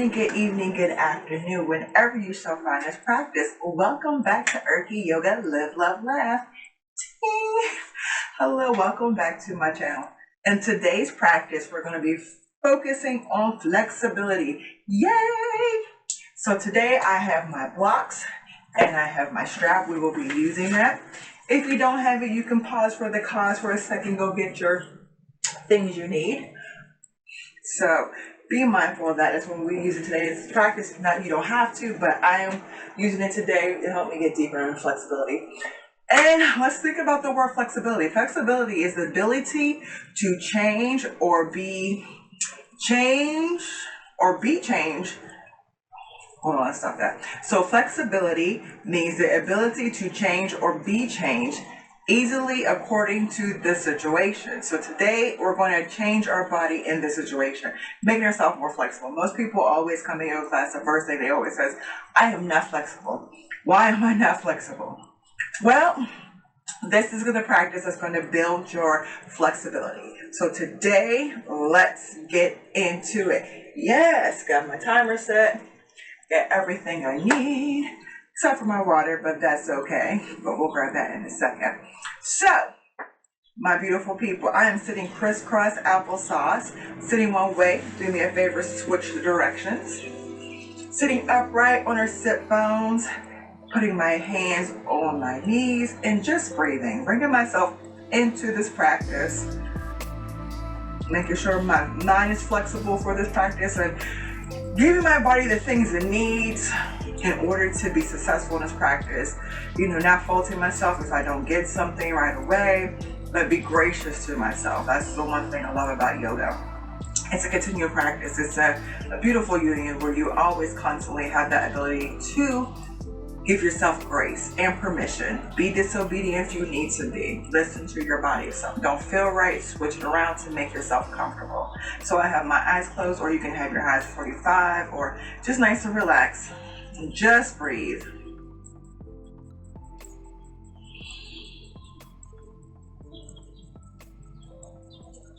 morning, good evening, good afternoon, whenever you shall find this practice. Welcome back to Erky Yoga, Live, Love, Laugh. Ting! Hello, welcome back to my channel. In today's practice, we're going to be focusing on flexibility. Yay! So today I have my blocks and I have my strap. We will be using that. If you don't have it, you can pause for the cause for a second, go get your things you need. So be mindful of that. That's when we use it today. It's practice. If not, you don't have to, but I am using it today to help me get deeper in flexibility. And let's think about the word flexibility. Flexibility is the ability to change or be changed. Hold on, let's stop that. So flexibility means the ability to change or be changed easily according to the situation. So today we're going to change our body in this situation, making ourselves more flexible. Most people always come to yoga class, the first thing they always says, I am not flexible. Why am I not flexible? Well, this is the practice that's going to build your flexibility. So today, let's get into it. Yes, got my timer set, got everything I need, except for my water, but that's okay. But we'll grab that in a second. So, my beautiful people, I am sitting crisscross applesauce, sitting one way. Do me a favor, switch the directions. Sitting upright on our sit bones, putting my hands on my knees, and just breathing, bringing myself into this practice, making sure my mind is flexible for this practice, and giving my body the things it needs in order to be successful in this practice. Not faulting myself if I don't get something right away, but be gracious to myself. That's the one thing I love about yoga. It's a continual practice. It's a beautiful union where you always constantly have that ability to give yourself grace and permission. Be disobedient if you need to be. Listen to your body. If something don't feel right, switch it around to make yourself comfortable. So I have my eyes closed, or you can have your eyes 45, or just nice and relaxed. Just breathe.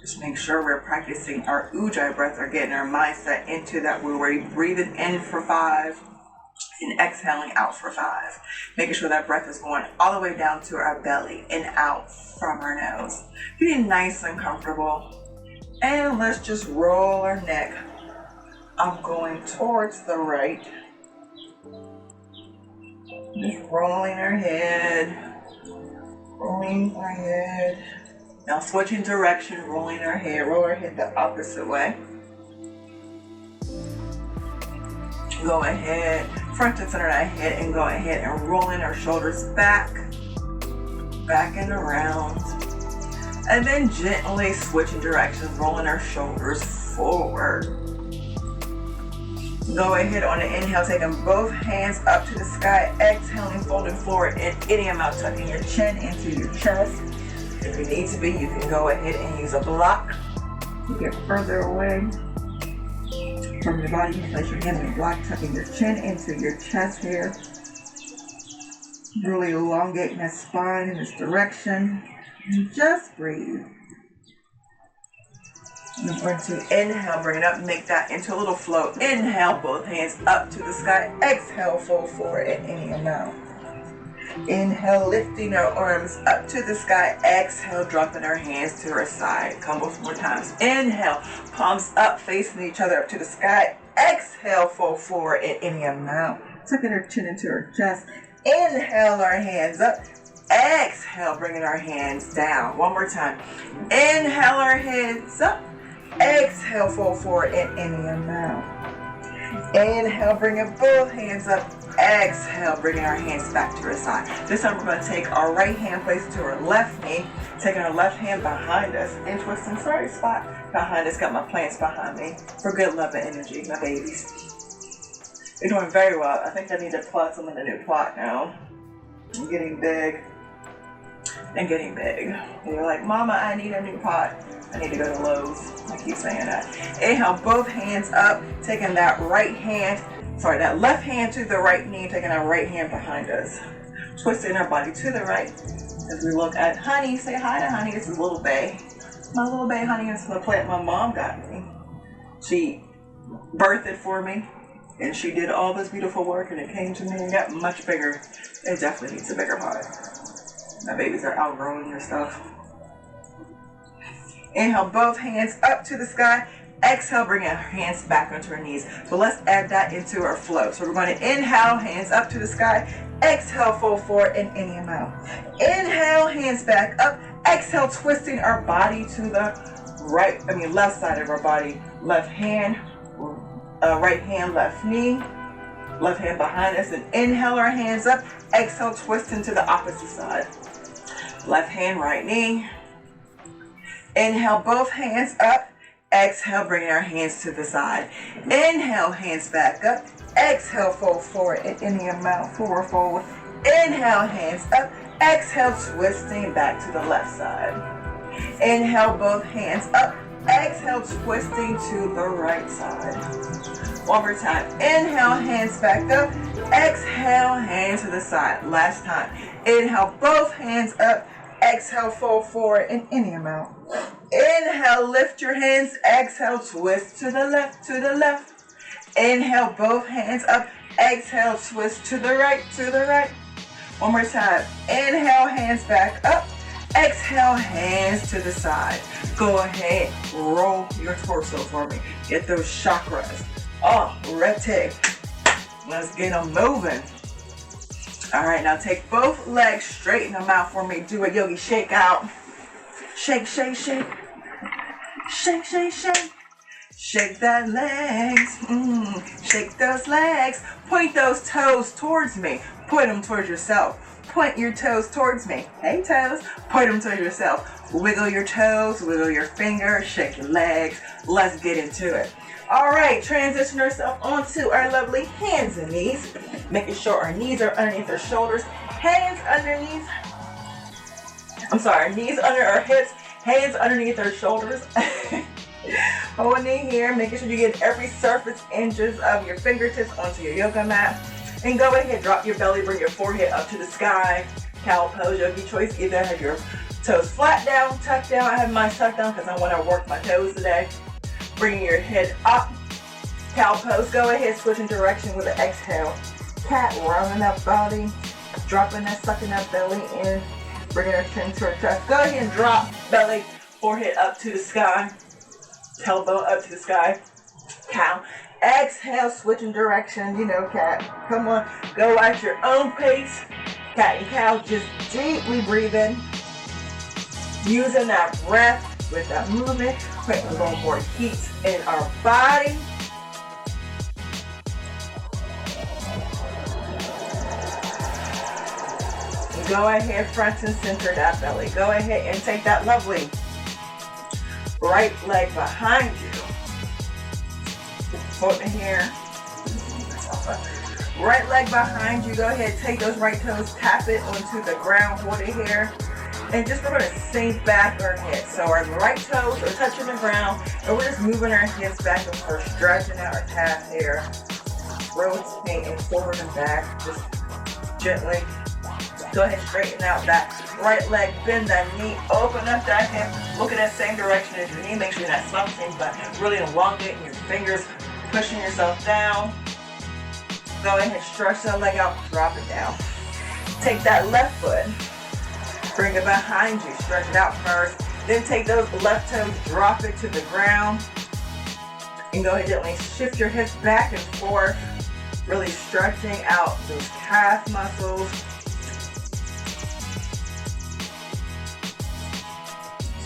Just make sure we're practicing our ujjayi breath, or getting our mindset into that where we're breathing in for 5 and exhaling out for 5. Making sure that breath is going all the way down to our belly and out from our nose. Getting nice and comfortable. And let's just roll our neck. I'm going towards the right. Just rolling our head. Rolling our head. Now switching direction, rolling our head. Roll our head the opposite way. Go ahead, front to center that head, and go ahead and rolling our shoulders back and around. And then gently switching directions, rolling our shoulders forward. Go ahead on the inhale, taking both hands up to the sky, exhaling, folding forward, and any amount, tucking your chin into your chest. If you need to be, you can go ahead and use a block to get further away from your body. You can place your hand on the block, tucking your chin into your chest here. Really elongating that spine in this direction. And just breathe. You're going to inhale, bring it up, make that into a little flow. Inhale, both hands up to the sky. Exhale, fold forward at any amount. Inhale, lifting our arms up to the sky. Exhale, dropping our hands to our side. Couple more times. Inhale, palms up, facing each other up to the sky. Exhale, fold forward at any amount. Tucking our chin into our chest. Inhale, our hands up. Exhale, bringing our hands down. One more time. Inhale, our hands up. Exhale, fold forward at any amount. Inhale, bringing both hands up. Exhale, bringing our hands back to our side. This time we're going to take our right hand, place it to our left knee, taking our left hand behind us, and twisting sorry spot behind us. Got my plants behind me for good love and energy, my babies. They're doing very well. I think I need to plot some in the new plot now. I'm getting big and getting big. And you're like, Mama, I need a new pot. I need to go to Lowe's. I keep saying that. Inhale, both hands up, taking that left hand to the right knee, taking our right hand behind us. Twisting our body to the right. As we look at Honey, say hi to Honey. This is Little Bay. My little Bay Honey is the plant my mom got me. She birthed it for me. And she did all this beautiful work and it came to me and got much bigger. It definitely needs a bigger pot. My babies are outgrowing their stuff. Inhale, both hands up to the sky. Exhale, bring our hands back onto our knees. So let's add that into our flow. So we're going to inhale, hands up to the sky. Exhale, fold forward in any amount. Inhale, hands back up. Exhale, twisting our body to the left side of our body. Left hand, right hand, left knee. Left hand behind us. And inhale our hands up. Exhale, twisting to the opposite side. Left hand, right knee. Inhale, both hands up. Exhale, bringing our hands to the side. Inhale, hands back up. Exhale, fold forward in any amount. Forward fold. Inhale, hands up. Exhale, twisting back to the left side. Inhale, both hands up. Exhale, twisting to the right side. One more time. Inhale, hands back up. Exhale, hands to the side. Last time. Inhale, both hands up. Exhale, fold forward in any amount. Inhale, lift your hands. Exhale, twist to the left, to the left. Inhale, both hands up. Exhale, twist to the right, to the right. One more time. Inhale, hands back up. Exhale, hands to the side. Go ahead, roll your torso for me. Get those chakras. Oh, rete. Let's get them moving. All right, now take both legs, straighten them out for me. Do a yogi shake out. Shake, shake, shake. Shake, shake, shake. Shake that legs. Shake those legs. Point those toes towards me. Point them towards yourself. Point your toes towards me. Hey, toes. Point them towards yourself. Wiggle your toes, wiggle your fingers, shake your legs. Let's get into it. All right, transition ourselves onto our lovely hands and knees. Making sure our knees are underneath our shoulders. Hands underneath. Knees under our hips. Hands underneath our shoulders. Holding here, making sure you get every surface inches of your fingertips onto your yoga mat. And go ahead, drop your belly, bring your forehead up to the sky. Cow pose, yogi choice. Either have your toes flat down, tucked down. I have mine tucked down because I want to work my toes today. Bringing your head up. Cow pose. Go ahead, switching direction with an exhale. Cat, rounding that body. Dropping that, sucking that belly in. Bringing our chin to our chest. Go ahead and drop belly, forehead up to the sky. Tailbone up to the sky. Cow. Exhale, switching direction. Cat. Come on. Go at your own pace. Cat and cow. Just deeply breathe in. Using that breath with that movement. Putting a little more heat in our body. Go ahead, front and center that belly. Go ahead and take that lovely right leg behind you. Hold it here. Right leg behind you. Go ahead, take those right toes, tap it onto the ground. Hold it here. And just we're going to sink back our hips. So our right toes are touching the ground. And we're just moving our hips back and forth, stretching out our calf here. Rotating forward and back. Just gently. Go ahead, straighten out that right leg, bend that knee, open up that hip, look in that same direction as your knee. Make sure you're not slouching, but really elongating your fingers, pushing yourself down. Go ahead, stretch that leg out, drop it down. Take that left foot, bring it behind you, stretch it out first. Then take those left toes, drop it to the ground. And go ahead, gently shift your hips back and forth, really stretching out those calf muscles.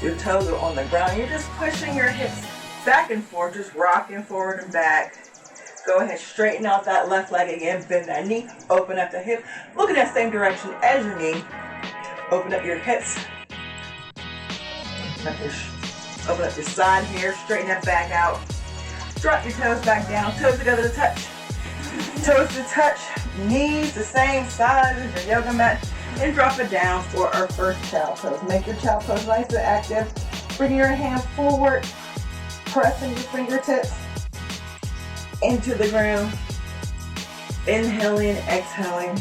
Your toes are on the ground. You're just pushing your hips back and forth, just rocking forward and back. Go ahead, straighten out that left leg again. Bend that knee, open up the hip. Look in that same direction as your knee. Open up your hips. Open up your side here. Straighten that back out. Drop your toes back down. Toes together to touch. Toes to touch. Knees the same size as your yoga mat. And drop it down for our first child pose. Make your child pose nice and active. Bring your hands forward. Pressing your fingertips into the ground. Inhaling, exhaling.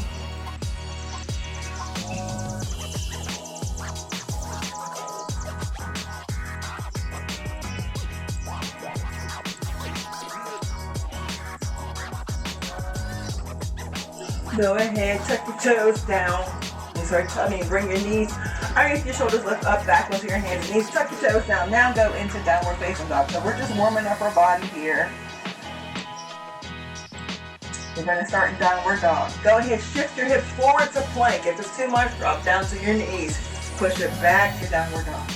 Go ahead, tuck your toes down. Bring your knees underneath your shoulders, lift up, back onto your hands and knees, tuck your toes down. Now go into downward facing dog. So we're just warming up our body here. We're going to start in downward dog. Go ahead, shift your hips forward to plank. If it's too much, drop down to your knees. Push it back to downward dog.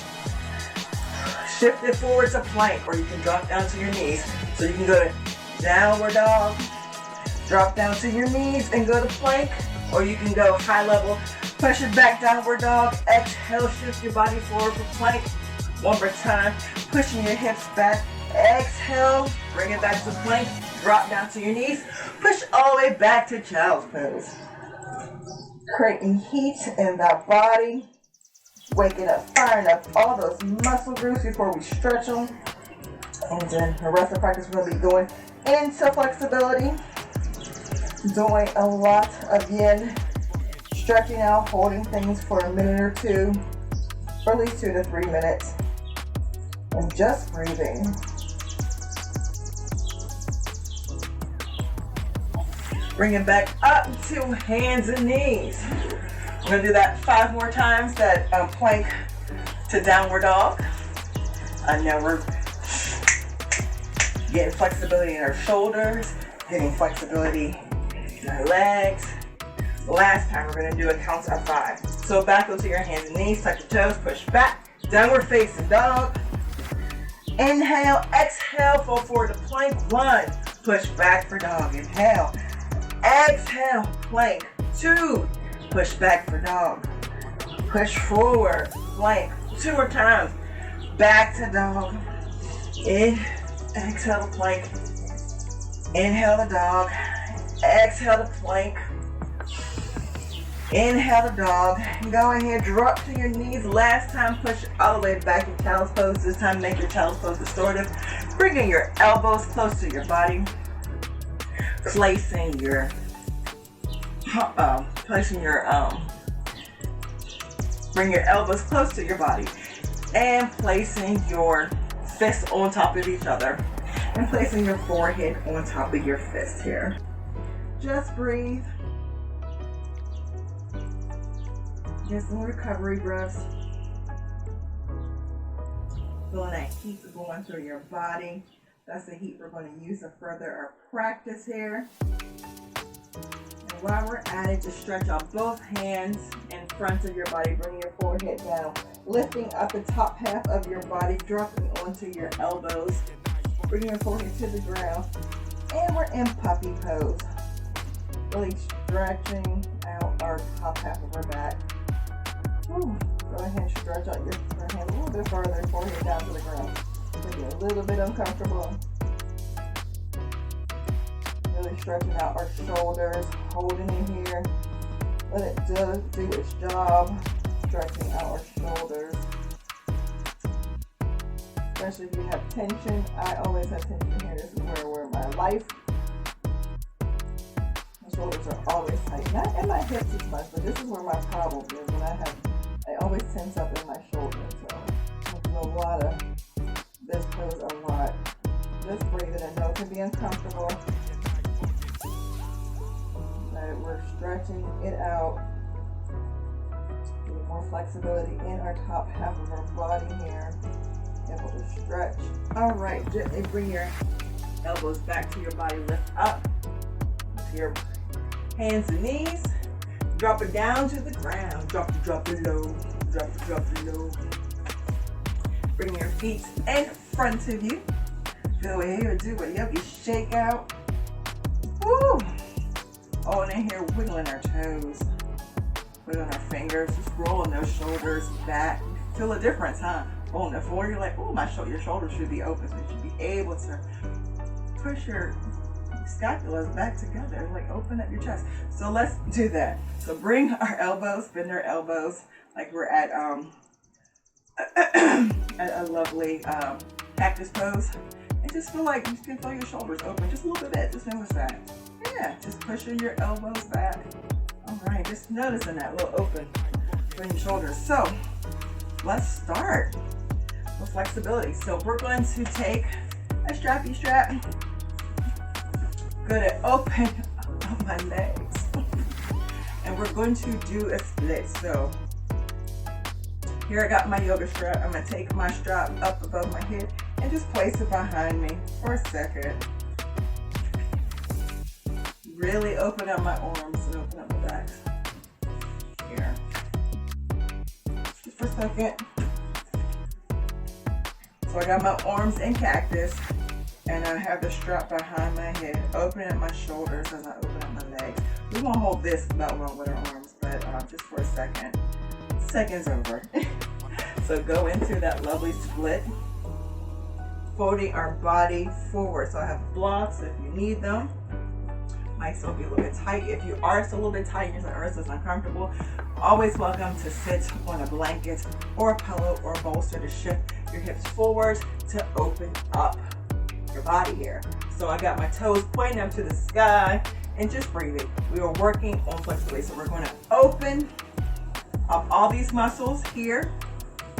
Shift it forward to plank, or you can drop down to your knees. So you can go to downward dog, drop down to your knees and go to plank, or you can go high level, push it back, downward dog. Exhale, shift your body forward for plank. One more time, pushing your hips back. Exhale, bring it back to plank. Drop down to your knees. Push all the way back to child's pose. Creating heat in that body. Waking up, firing up all those muscle groups before we stretch them. And then the rest of the practice we're going to be going into flexibility. Doing a lot of yin. Stretching out, holding things for a minute or two. For at least 2 to 3 minutes. And just breathing. Bring it back up to hands and knees. We're going to do that 5 more times, that plank to downward dog. And now we're getting flexibility in our shoulders, getting flexibility in our legs. Last time we're going to do a count of 5. So back onto your hands and knees, touch your toes, push back, downward facing dog. Inhale, exhale, fall forward to plank. 1, push back for dog. Inhale. Exhale, plank. 2, push back for dog. Push forward, plank. 2 more times. Back to dog. Exhale to plank. Inhale to dog. Exhale to plank. Inhale to dog. Go ahead, drop to your knees. Last time, push all the way back to child's pose. This time, make your child's pose restorative. Bringing your elbows close to your body. Placing your bring your elbows close to your body and placing your fists on top of each other and placing your forehead on top of your fist here. Just breathe. Get some recovery breaths. Feeling that heat going through your body. That's the heat we're going to use to further our practice here. And while we're at it, just stretch out both hands in front of your body. Bring your forehead down. Lifting up the top half of your body, dropping onto your elbows. Bring your forehead to the ground. And we're in puppy pose. Really stretching out our top half of our back. Whew. Go ahead and stretch out your hand a little bit further, forehead down to the ground. Maybe a little bit uncomfortable. Really stretching out our shoulders, holding in here. Let it do its job. Stretching out our shoulders. Especially if you have tension. I always have tension here. This is where I wear my life. My shoulders are always tight. Not in my hips as much, but this is where my problem is. When I always tense up in my shoulders. So I do a lot of this pose a lot. Just breathing. I know it can be uncomfortable. But we're stretching it out. Getting more flexibility in our top half of our body here. Able to stretch. Alright, gently bring your elbows back to your body. Lift up to your hands and knees. Drop it down to the ground. Drop it low. Drop it low. Bring your feet in front of you. Go ahead, do a yogi shake out. Woo! Oh, and in here, wiggling our toes. Wiggling our fingers. Just rolling those shoulders back. Feel a difference, huh? Rolling it forward, you're like, oh, your shoulders should be open. So you should be able to push your scapulas back together. Like, open up your chest. So let's do that. So bring our elbows, bend our elbows like we're at a lovely cactus pose. And just feel like you can feel your shoulders open just a little bit. Just notice that. Yeah, just pushing your elbows back. All right, just noticing that little open between your shoulders. So let's start with flexibility. So we're going to take a strappy strap. Good at open up my legs. we're going to do a split. So here I got my yoga strap. I'm going to take my strap up above my head and just place it behind me for a second. Really open up my arms and open up my back. Here. Just for a second. So I got my arms in cactus and I have the strap behind my head. Open up my shoulders as I open up my legs. We won't hold this that long with our arms, but just for a second. Second's over. So go into that lovely split. Folding our body forward. So I have blocks if you need them. Might still be a little bit tight. If you are still a little bit tight and you're like, it's uncomfortable, always welcome to sit on a blanket or a pillow or a bolster to shift your hips forward to open up your body here. So I got my toes pointing up to the sky and just breathing. We are working on flexibility. So we're going to open up all these muscles here,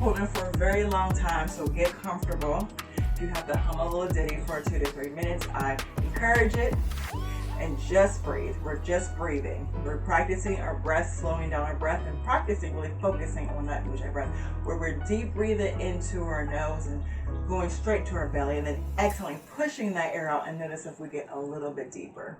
holding for a very long time. So get comfortable. If you have to hum a little ditty for 2 to 3 minutes, I encourage it. And just breathe. We're just breathing. We're practicing our breath, slowing down our breath, and practicing really focusing on that ujjayi breath, where we're deep breathing into our nose and going straight to our belly, and then exhaling, pushing that air out, and notice if we get a little bit deeper.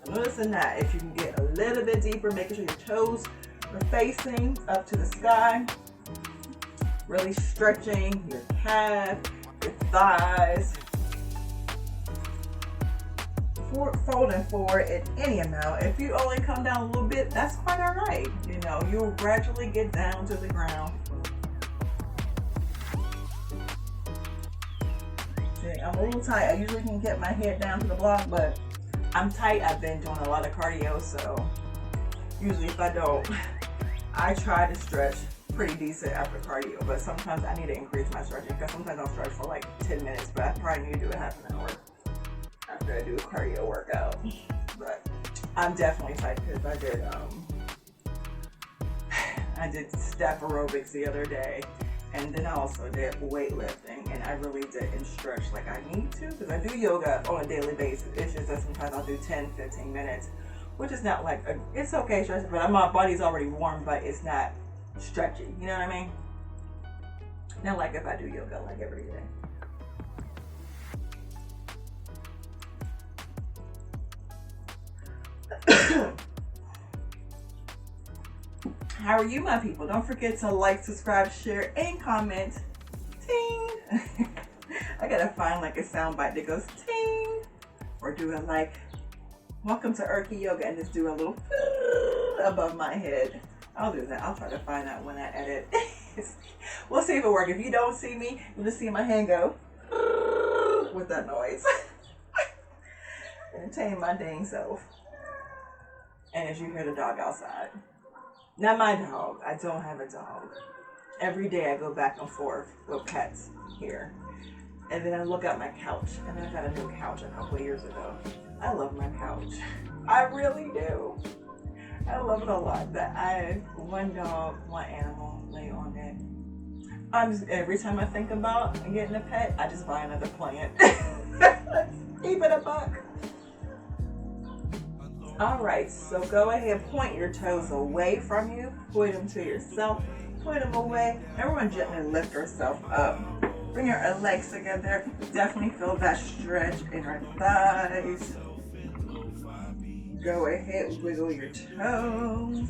Noticing that if you can get a little bit deeper, making sure your toes are facing up to the sky, really stretching your calf, your thighs. Folding forward in any amount. If you only come down a little bit, that's quite all right. You know, you'll gradually get down to the ground. See, I'm a little tight. I usually can get my head down to the block, but I'm tight. I've been doing a lot of cardio, so usually if I don't, I try to stretch pretty decent after cardio, but sometimes I need to increase my stretching because sometimes I'll stretch for like 10 minutes, but I probably need to do a half an hour after I do a cardio workout. But I'm definitely tight because I did step aerobics the other day, and then I also did weightlifting, and I really didn't stretch like I need to because I do yoga on a daily basis. It's just that sometimes I'll do 10-15 minutes, which is not like it's okay stretching, but my body's already warm, but it's not stretchy. You know what I mean? Not like if I do yoga like every day. How are you, my people? Don't forget to like, subscribe, share, and comment. Ting! I gotta find like a sound bite that goes ting, or do it like welcome to Urki Yoga and just do a little above my head. I'll do that. I'll try to find that when I edit. We'll see if it works. If you don't see me, you'll just see my hand go with that noise. Entertain my dang self. And as you hear the dog outside. Not my dog. I don't have a dog. Every day I go back and forth with pets here. And then I look at my couch. And I got a new couch a couple of years ago. I love my couch. I really do. I love it a lot. But I have one dog, one animal lay on it. Every time I think about getting a pet, I just buy another plant. Keep it a buck. All right, so go ahead, point your toes away from you, point them to yourself, point them away, and we're going to gently lift ourselves up. Bring our legs together, definitely feel that stretch in our thighs. Go ahead, wiggle your toes.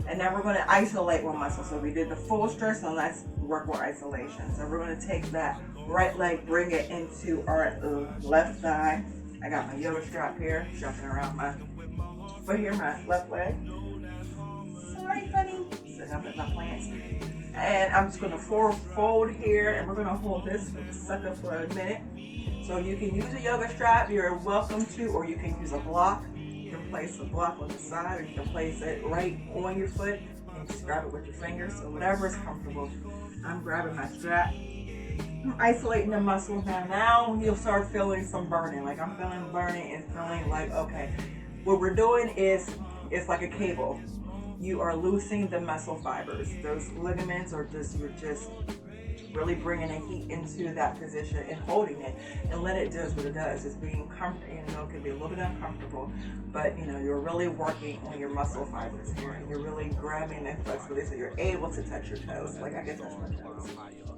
And now we're going to isolate one muscle. So we did the full stretch, so let's work with isolation. So we're going to take that right leg, bring it into our left thigh. I got my yoga strap here, strapping around my foot here, my left leg. Sorry, funny. Sitting up at my plants. And I'm just going to fold here, and we're going to hold this sucker for a minute. So you can use a yoga strap, you're welcome to, or you can use a block. You can place a block on the side, or you can place it right on your foot and just grab it with your fingers. So whatever is comfortable. I'm grabbing my strap. I'm isolating the muscles now you'll start feeling some burning. Like I'm feeling burning and feeling like, okay, what we're doing is, it's like a cable. You are loosening the muscle fibers. Those ligaments are you're just really bringing the heat into that position and holding it and let it do what it does. It's being comfortable, you know, it can be a little bit uncomfortable, but you know, you're really working on your muscle fibers here, and you're really grabbing that flexibility so you're able to touch your toes. Like I can touch my toes.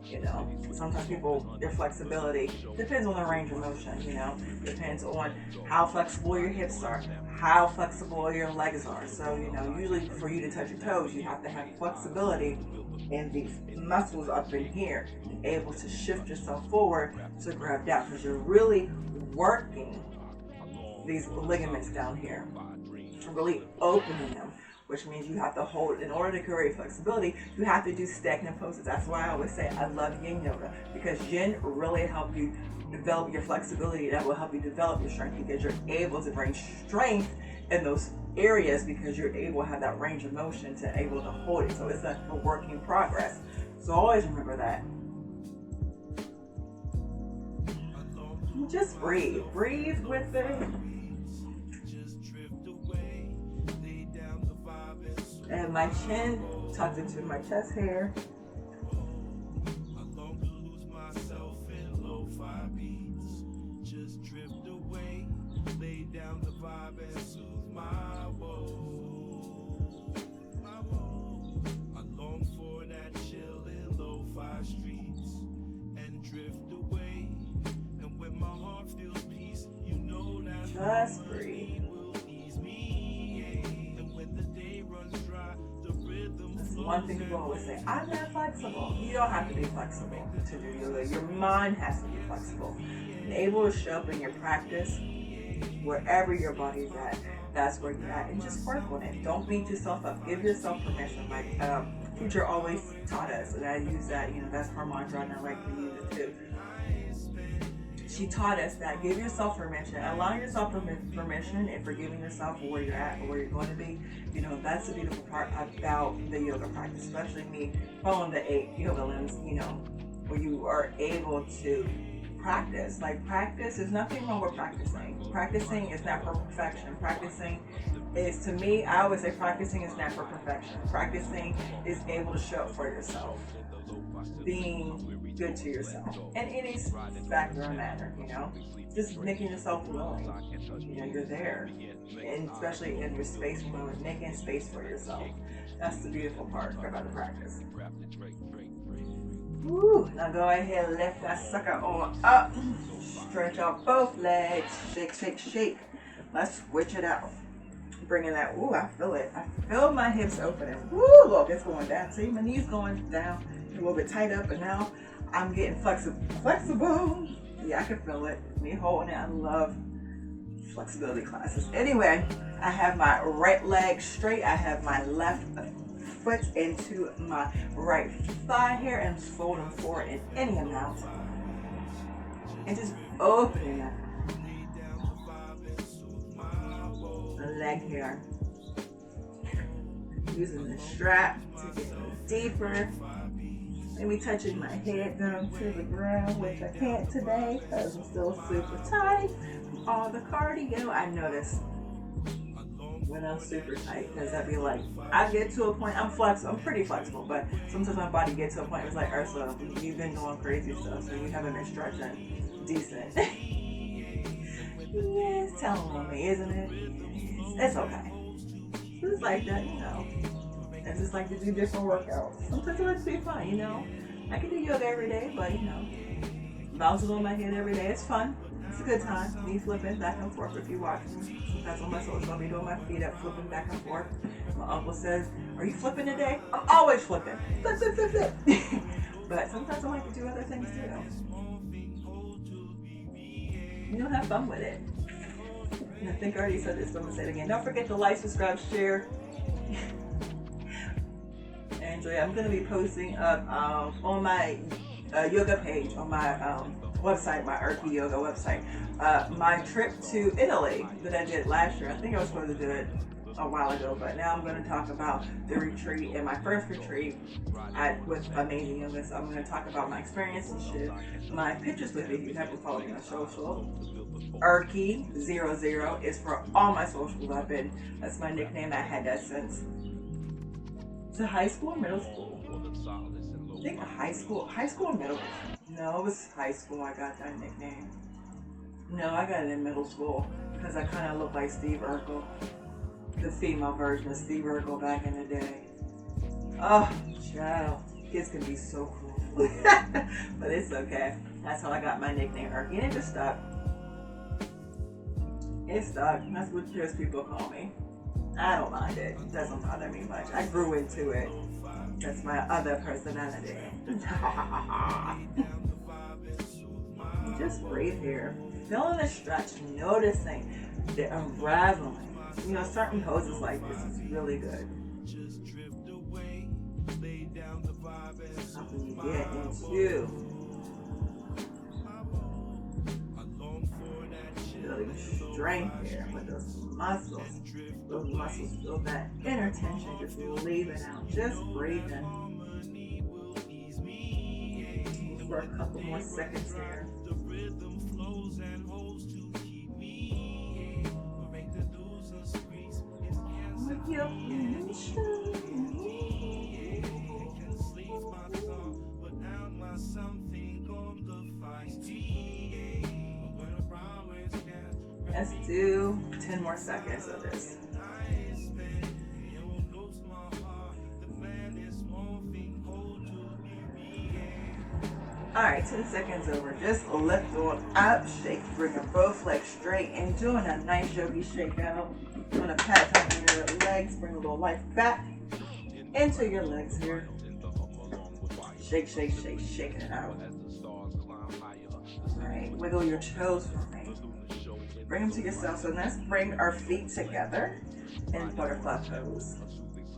You know, sometimes people, their flexibility depends on the range of motion, you know, depends on how flexible your hips are, how flexible your legs are. So, you know, usually for you to touch your toes, you have to have flexibility in these muscles up in here, able to shift yourself forward to grab down, because you're really working these ligaments down here, really opening them, which means you have to hold, in order to create flexibility, you have to do stagnant poses. That's why I always say I love Yin-yoga, because Yin really help you develop your flexibility. That will help you develop your strength, because you're able to bring strength in those areas, because you're able to have that range of motion to able to hold it. So it's like a work in progress. So always remember that. Just breathe. Breathe with it. And my chin tucked into my chest hair. Just drift away, lay down the vibe and soothe my woe. I long for that chill in lo-fi streets and drift away. And when my heart feels peace, you know that just breathe. One thing people always say, I'm not flexible. You don't have to be flexible to do yoga. Your mind has to be flexible and able to show up in your practice wherever your body's at. That's where you're at, and just work on it. Don't beat yourself up. Give yourself permission. My teacher always taught us, and I use that. You know, that's her mantra, and I like to use it too. She taught us that give yourself permission, allow yourself permission, and forgiving yourself for where you're at or where you're going to be. You know, that's the beautiful part about the yoga practice, especially me following the 8 yoga limbs, you know, where you are able to practice. Like, practice, there's nothing wrong with practicing. Practicing is not for perfection. Practicing is, to me, I always say practicing is not for perfection. Practicing is able to show up for yourself, being good to yourself in any factor or manner, you know, just making yourself willing, you know, you're there, and especially in your space moment, making space for yourself. That's the beautiful part about the practice. Woo. Now go ahead and lift that sucker on up, stretch out both legs, shake, shake, shake. Let's switch it out. Bringing that, ooh, I feel it. I feel my hips opening. Woo, look, it's going down. See, my knees going down, a little bit tight up, and now I'm getting flexible. Yeah, I can feel it. Me holding it. I love flexibility classes. Anyway, I have my right leg straight. I have my left foot into my right thigh here and folding forward in any amount. And just opening that leg here. Using the strap to get deeper. Maybe touching my head down to the ground, which I can't today because I'm still super tight from all the cardio. I notice when I'm super tight, because I'd be like, I get to a point, I'm pretty flexible, but sometimes my body gets to a point where it's like, Ursula, you've been doing crazy stuff, so you haven't been stretching decent. Yeah, it's telling on me, isn't it? It's okay. It's like that, you know. I just like to do different workouts. Sometimes it lets me fun, you know. I can do yoga every day, but you know, bouncing on my head every day, it's fun. It's a good time. Me flipping back and forth if you watch me. Sometimes on my social, I'll be doing my feet up, flipping back and forth. My uncle says, are you flipping today? I'm always flipping. Flip, flip, flip, flip. But sometimes I like to do other things too. You know, have fun with it. And I think I already said this, but I'm going to say it again. Don't forget to like, subscribe, share. And I'm going to be posting up on my yoga page, on my website, my Urki Yoga website, my trip to Italy that I did last year. I think I was supposed to do it a while ago, but now I'm going to talk about the retreat and my first retreat with Amazing Yoga. So I'm going to talk about my experience and share my pictures with you. You have to follow me on social. Urki00 is for all my socials. That's my nickname. I had that since high school, middle school. I think high school or middle. No, it was high school I got that nickname. No, I got it in middle school because I kind of look like Steve Urkel, the female version of Steve Urkel back in the day. Oh, child, kids can be so cruel, but it's okay. That's how I got my nickname, Urkel, and it just stuck. It stuck. That's what most people call me. I don't mind it. It doesn't bother me much. I grew into it. That's my other personality. Just breathe here. Feeling the stretch, noticing the unraveling. You know, certain poses like this is really good. Helping you get into building strength here with those muscles. Those muscles feel that inner tension just leaving out. Just breathing. For a couple more seconds here. Let's do 10 more seconds of this. Alright, 10 seconds over. Just lift on up, shake, bringing both legs straight and doing a nice yogi shake out. I'm going to pat down your legs, bring a little life back into your legs here. Shake, shake, shake, shaking it out. Alright, wiggle your toes for me. Bring them to yourself. So let's bring our feet together in butterfly pose.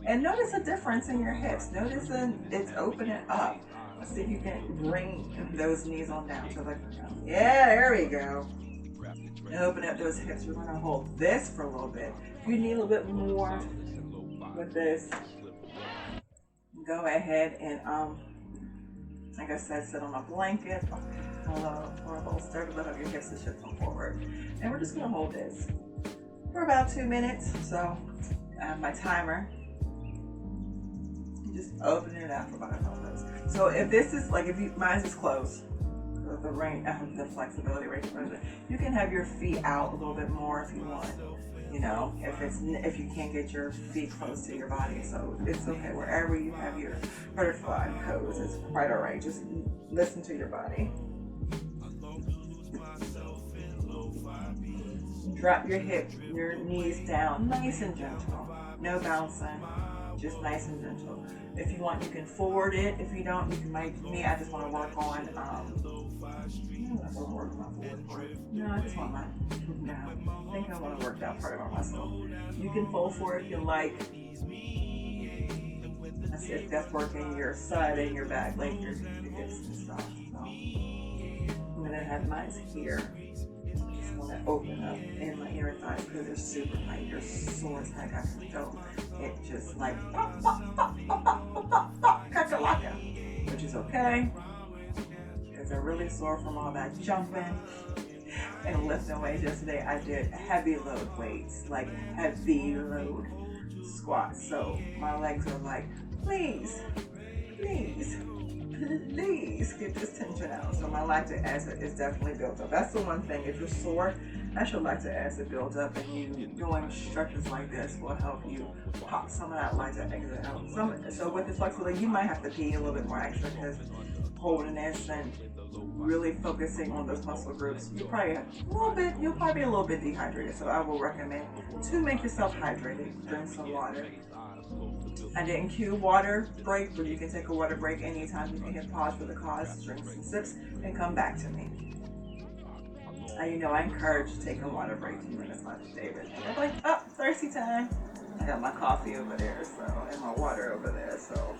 And notice a difference in your hips. Notice it's opening up. Let's see if you can bring those knees on down to the ground. Yeah, there we go. And open up those hips. We're going to hold this for a little bit. If you need a little bit more with this, go ahead and, like I said, sit on a blanket or a holster to let your hips to shift them forward. And we're just going to hold this for about 2 minutes. So I have my timer. Just open it up for about a couple minutes. So if this is like, mine is closed, the range, the flexibility range, you can have your feet out a little bit more if you want. You know, if you can't get your feet close to your body, so it's okay. Wherever you have your butterfly pose, it's quite all right. Just listen to your body. Drop your your knees down, nice and gentle. No bouncing, just nice and gentle. If you want, you can forward it. If you don't, you can make me. I just want to work on. No, I just want my. No, I think I want to work that part of my muscle. You can fold forward if you like. That's it. That's working your side and your back, like your hips and stuff. So I'm gonna have mine here. Just want to open up in my inner thighs because they're super tight. They're sore as heck. I can feel it just like which is okay because they're really sore from all that jumping and lifting weights. Yesterday I did heavy load weights, like heavy load squats. So my legs are like, please get this tension out. So my lactic acid is definitely built up. That's the one thing. If you're sore, that's your lactic acid build up, and you doing stretches like this will help you pop some of that lactic acid out. So with the flexibility, you might have to pee a little bit more extra because holding this and really focusing on those muscle groups, you'll probably be a little bit dehydrated. So I will recommend to make yourself hydrated, drink some water. I didn't cue water break, but you can take a water break anytime. You can hit pause for the cause, drink some sips, and come back to me. You know, I encourage taking water breaks when it's my favorite thing. I'm like, oh, thirsty time. I got my coffee over there, and my water over there, so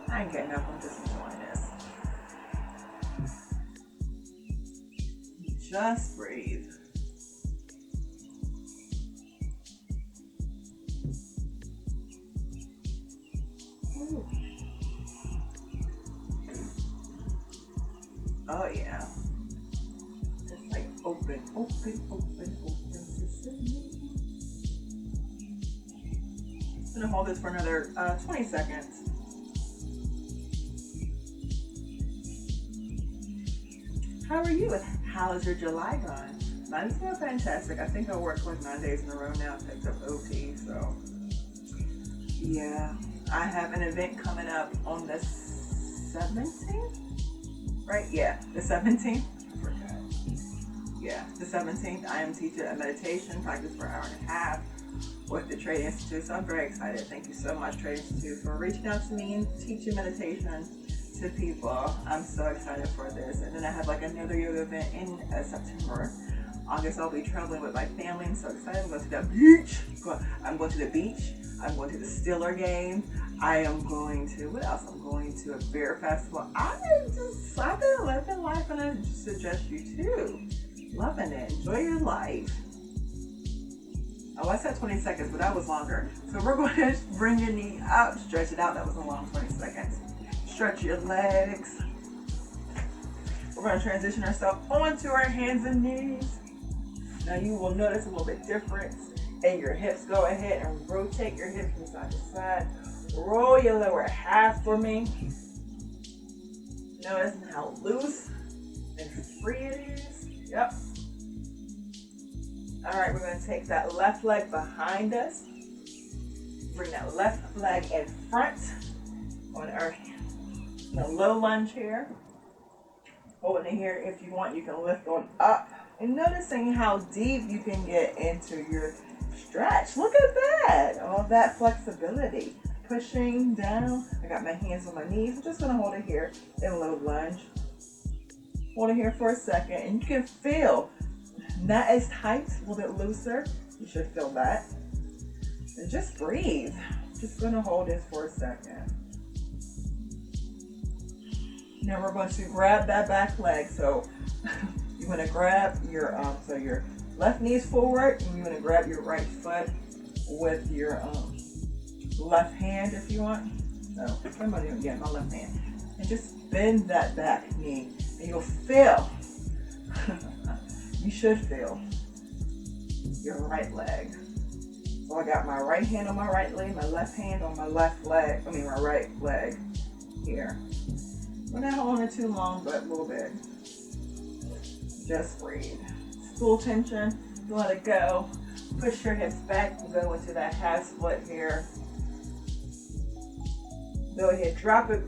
I ain't getting up. I'm just enjoying this. Just breathe. Ooh. Oh yeah. Just like open. I'm gonna hold this for another 20 seconds. How are you? How is your July gone? Mine's been fantastic. I think I worked like 9 days in a row now. I picked up OT, so yeah. I have an event coming up on the 17th, right? Yeah, the 17th. I forgot. Yeah, the 17th. I am teaching a meditation practice for an hour and a half with the Trade Institute. So I'm very excited. Thank you so much, Trade Institute, for reaching out to me and teaching meditation to people. I'm so excited for this. And then I have like another yoga event in September. August, I'll be traveling with my family. I'm so excited. I'm going to the beach. I'm going to the beach. I'm going to the Steeler game. I am going to, what else? I'm going to a beer festival. I've been living life, and I suggest you too. Loving it. Enjoy your life. Oh, I said 20 seconds, but that was longer. So we're going to bring your knee up, stretch it out. That was a long 20 seconds. Stretch your legs. We're going to transition ourselves onto our hands and knees. Now you will notice a little bit difference in your hips. Go ahead and rotate your hips from side to side. Roll your lower half for me. Notice how loose and free it is. Yep. All right, we're going to take that left leg behind us. Bring that left leg in front on our low lunge here. Holding it here. If you want, you can lift on up. And noticing how deep you can get into your stretch. Look at that. All that flexibility. Pushing down. I got my hands on my knees. I'm just going to hold it here in a low lunge. Hold it here for a second. And you can feel not as tight, a little bit looser. You should feel that. And just breathe. Just going to hold this for a second. Now we're going to grab that back leg. So you want to grab your your left knee is forward, and you want to grab your right foot with your left hand if you want. So I'm going to do it again, my left hand, and just bend that back knee, and you'll feel. You should feel your right leg. So I got my right hand on my right leg, my left hand on my left leg. I mean my right leg here. We're not holding it too long, but a little bit. Just breathe. Full tension. Let it go. Push your hips back and go into that half split here. Go ahead, drop it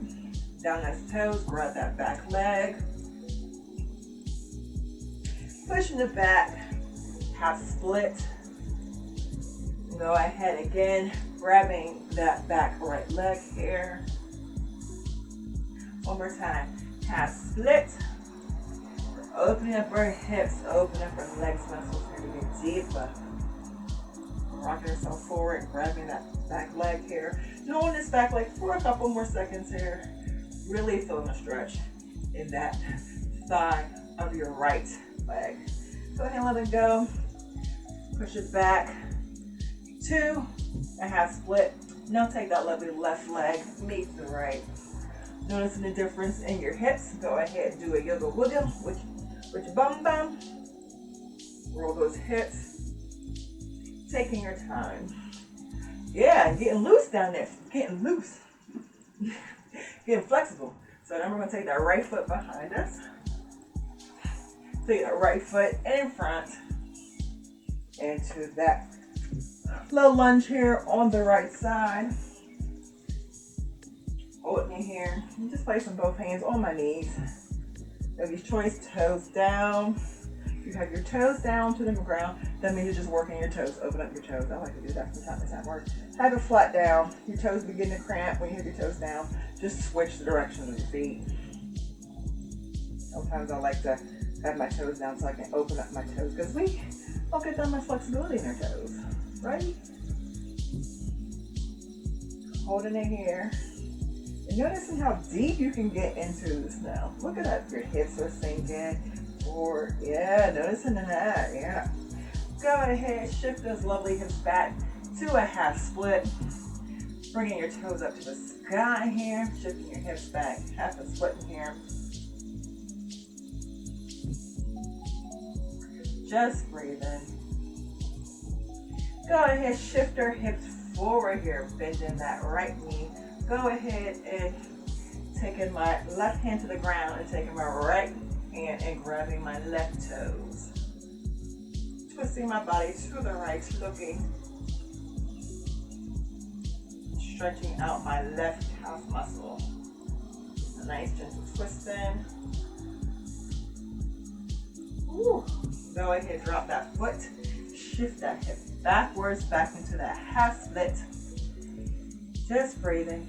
down those toes. Grab that back leg. Pushing it back. Half split. Go ahead again, grabbing that back right leg here. One more time. Half split. Opening up our hips, open up our legs muscles here to get deeper. Rocking yourself forward, grabbing that back leg here. Doing this back leg for a couple more seconds here. Really feeling a stretch in that thigh of your right leg. Go ahead and let it go. Push it back. 2, a half split. Now take that lovely left leg, meet the right. Noticing the difference in your hips. Go ahead and do a yoga wiggle with your bum bum. Roll those hips. Taking your time. Yeah, getting loose down there. Getting loose. Getting flexible. So then we're going to take that right foot behind us. Take that right foot in front. Into that low lunge here on the right side. Holding it here. I'm just placing both hands on my knees. Of your choice, toes down. If you have your toes down to the ground, that means you're just working your toes. Open up your toes. I like to do that from time to time. Or have it flat down. Your toes begin to cramp when you have your toes down. Just switch the direction of your feet. Sometimes I like to have my toes down so I can open up my toes because we don't get that much flexibility in our toes, right? Holding it here. And noticing how deep you can get into this now. Look at that. Your hips are sinking. Or, yeah, noticing that. Yeah. Go ahead, shift those lovely hips back to a half split. Bringing your toes up to the sky here. Shifting your hips back. Half a split in here. Just breathing. Go ahead, shift our hips forward here. Bending that right knee. Go ahead and taking my left hand to the ground and taking my right hand and grabbing my left toes. Twisting my body to the right, looking. Stretching out my left calf muscle. A nice gentle twist in. Ooh. Go ahead, drop that foot. Shift that hip backwards, back into that half split. Just breathing.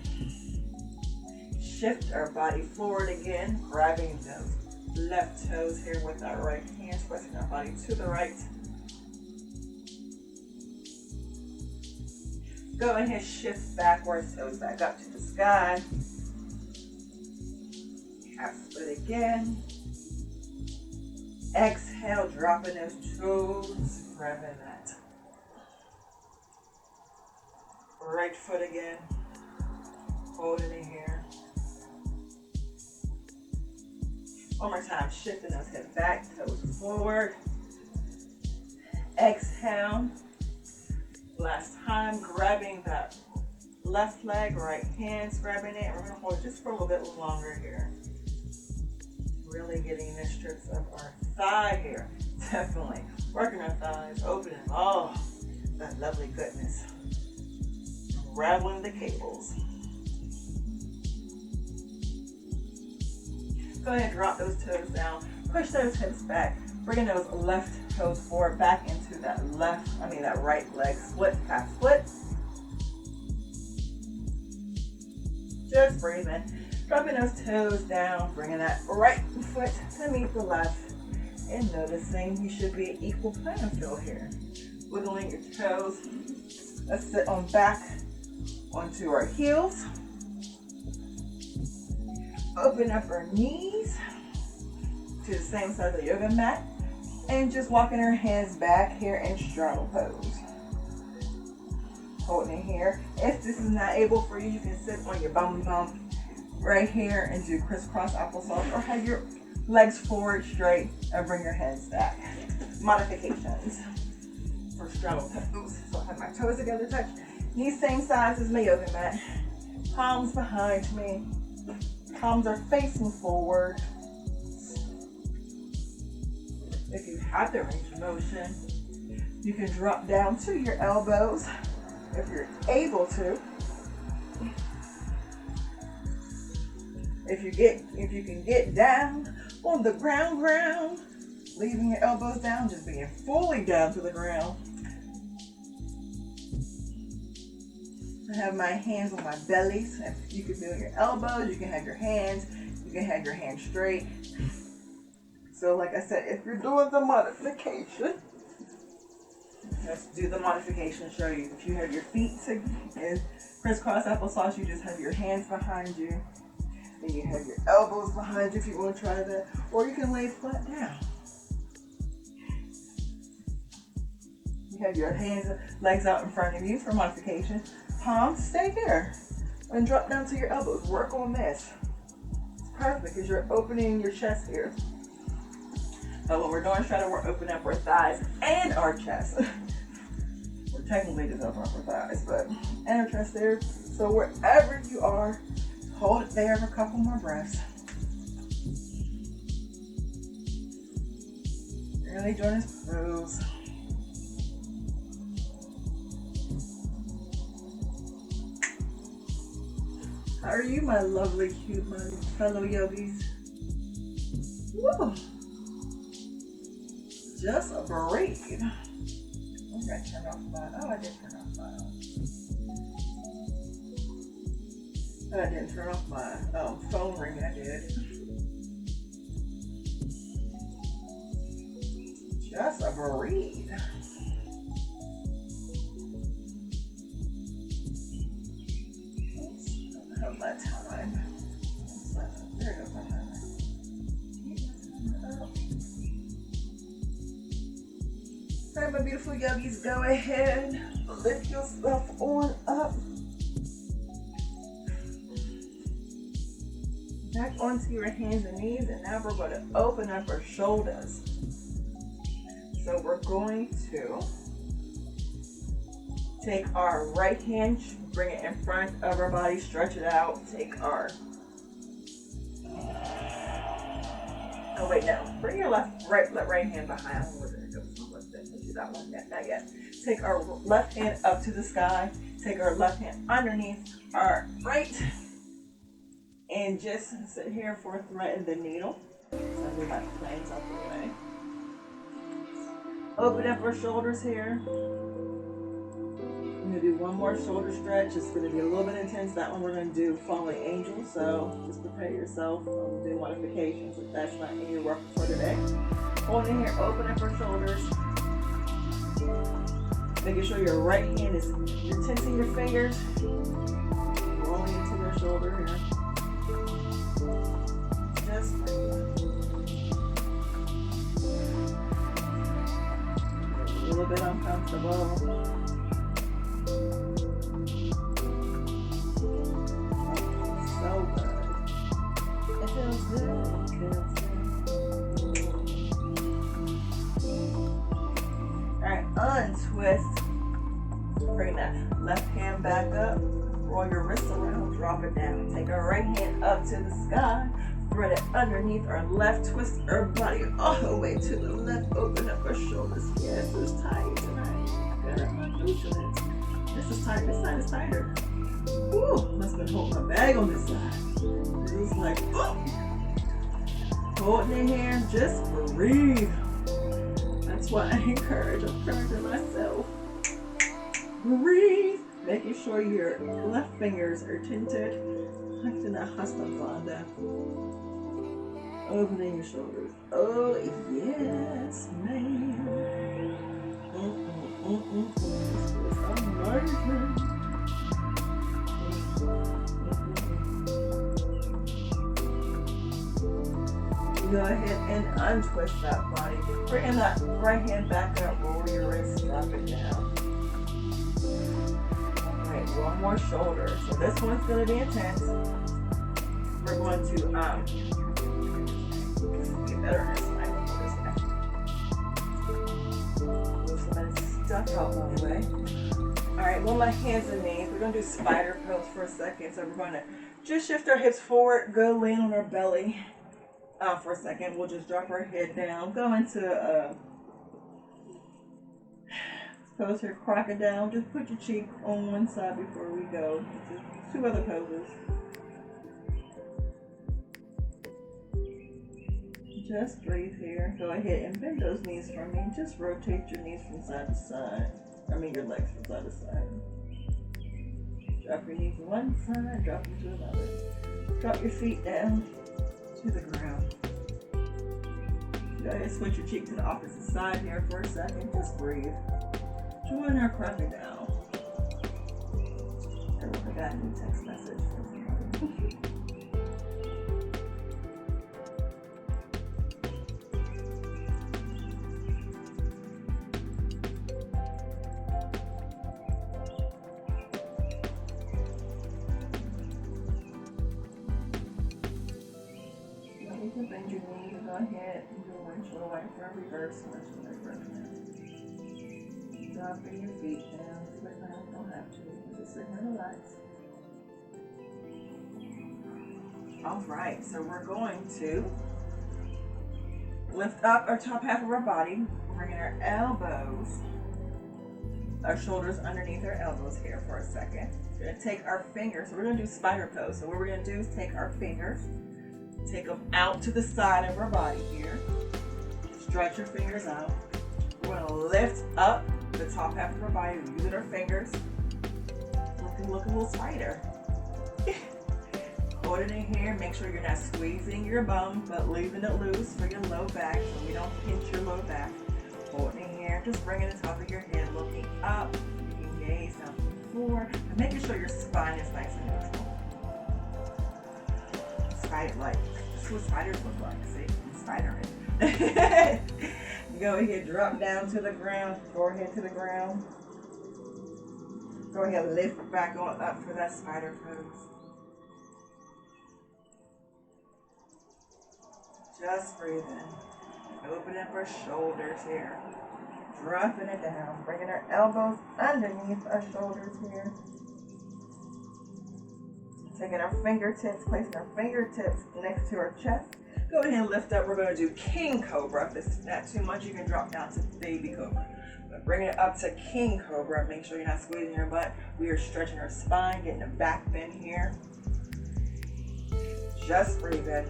Shift our body forward again, grabbing those left toes here with our right hand, twisting our body to the right. Go ahead, shift backwards, toes back up to the sky. Half split again. Exhale, dropping those toes, grabbing that right foot again. Hold it in here. One more time, shifting those hips back, toes forward. Exhale. Last time, grabbing that left leg, right hands, grabbing it. We're gonna hold it just for a little bit longer here. Really getting the strips of our thigh here. Definitely working our thighs, opening. Oh, that lovely goodness. Unraveling the cables. Go ahead, drop those toes down. Push those hips back. Bringing those left toes forward, back into that that right leg split, half split. Just breathing. Dropping those toes down, bringing that right foot to meet the left. And noticing you should be an equal playing field here. Wiggling your toes. Let's sit on back onto our heels. Open up our knees to the same side of the yoga mat. And just walking our hands back here in straddle pose. Holding it here. If this is not able for you, you can sit on your bum bump right here and do crisscross applesauce, or have your legs forward straight and bring your hands back. Modifications for straddle pose. So I have my toes together, touch. Knees same size as my yoga mat. Palms behind me. Palms are facing forward. If you have the range of motion, you can drop down to your elbows if you're able to. If you can get down on the ground, leaving your elbows down, just being fully down to the ground. I have my hands on my belly, so if you can feel your elbows, you can have your hands straight. So like I said, if you're doing the modification, let's do the modification, show you. If you have your feet in crisscross applesauce, you just have your hands behind you. And you have your elbows behind you if you want to try that. Or you can lay flat down. You have your legs out in front of you for modification. Palms, stay here. And drop down to your elbows. Work on this. It's perfect because you're opening your chest here. But when we're doing straddle, we're opening up our thighs and our chest. We're technically just opening up our thighs, but and our chest there. So wherever you are, hold it there for a couple more breaths. Really enjoying this pose. How are you, my lovely, cute, my fellow yogis? Woo! Just breathe. I'm gonna turn off I did turn off I didn't turn off my phone ring. I did. Just breathe. Oops, I don't have my time. There goes my timer. All right, my beautiful yogis, go ahead, lift yourself on up. Back onto your hands and knees, and now we're going to open up our shoulders. So we're going to take our right hand, bring it in front of our body, stretch it out, take our Oh wait, no. Bring your right hand behind. Let's do that one. Not yet. Take our left hand up to the sky. Take our left hand underneath our right. And just sit here for thread the needle. So I move my planes out the way. Open up our shoulders here. I'm going to do one more shoulder stretch. It's going to be a little bit intense. That one we're going to do falling angel. So just prepare yourself. Do modifications if that's not in your work for today. Hold in here. Open up our shoulders. Making sure your right hand is, you're tensing your fingers. Rolling into your shoulder here. Just a little bit uncomfortable. So good. It feels good. It feels good. Alright, untwist. Bring that left hand back up. Roll your wrists around. Drop it down. Take our right hand up to the sky. Thread it underneath our left. Twist our body all the way to the left. Open up our shoulders. Yes, it's tight tonight. Gotta unloosen it. This is tight. This side is tighter. Woo! Must have been holding my bag on this side. It's like, oh! Holding in here. Just breathe. That's what I encourage. I'm encouraging myself. Breathe. Making sure your left fingers are tinted. Lifting that Hastabandha. Opening your shoulders. Oh, yes, man. This is amazing. Go ahead and untwist that body. Bring that right hand back up. Roll your wrist. Drop it down. One more shoulder. So this one's going to be intense. We're going to get better at this one. Move some of this stuff out of the way. Alright, one of my hands and knees. We're going to do spider pose for a second. So we're going to just shift our hips forward. Go lean on our belly for a second. We'll just drop our head down. Go into pose here, crocodile. Just put your cheek on one side before we go. Just two other poses. Just breathe here. Go ahead and bend those knees for me. Just rotate your knees from side to side. I mean your legs from side to side. Drop your knees to one side, drop them to another. Drop your feet down to the ground. Go ahead and switch your cheek to the opposite side here for a second. Just breathe. Join our crocodile. I got a new text message from somebody. You can bend your knees. Go ahead and do a windshield wiper reverse windshield wiper. Dropping your feet down. But now you don't have to. Just sit and relax. Alright, so we're going to lift up our top half of our body, bringing our elbows, our shoulders underneath our elbows here for a second. We're going to take our fingers. So we're going to do spider pose. So what we're going to do is take our fingers, take them out to the side of our body here. Stretch your fingers out. We're going to lift up the top half of our body using our fingers. Look a little spider. Hold it in here. Make sure you're not squeezing your bum, but leaving it loose for your low back so we don't pinch your low back. Hold it in here. Just bringing the top of your head looking up. You can gaze down to the floor. And making sure your spine is nice and neutral. Spider, like, this is what spiders look like. See? Spider-Man. Go ahead, drop down to the ground. Forehead to the ground. Go ahead, lift back on up for that spider pose. Just breathe in. Open up our shoulders here. Dropping it down. Bringing our elbows underneath our shoulders here. Taking our fingertips, placing our fingertips next to our chest. Go ahead and lift up. We're going to do King Cobra. If it's not too much, you can drop down to Baby Cobra. But bring it up to King Cobra. Make sure you're not squeezing your butt. We are stretching our spine, getting a back bend here. Just breathe in.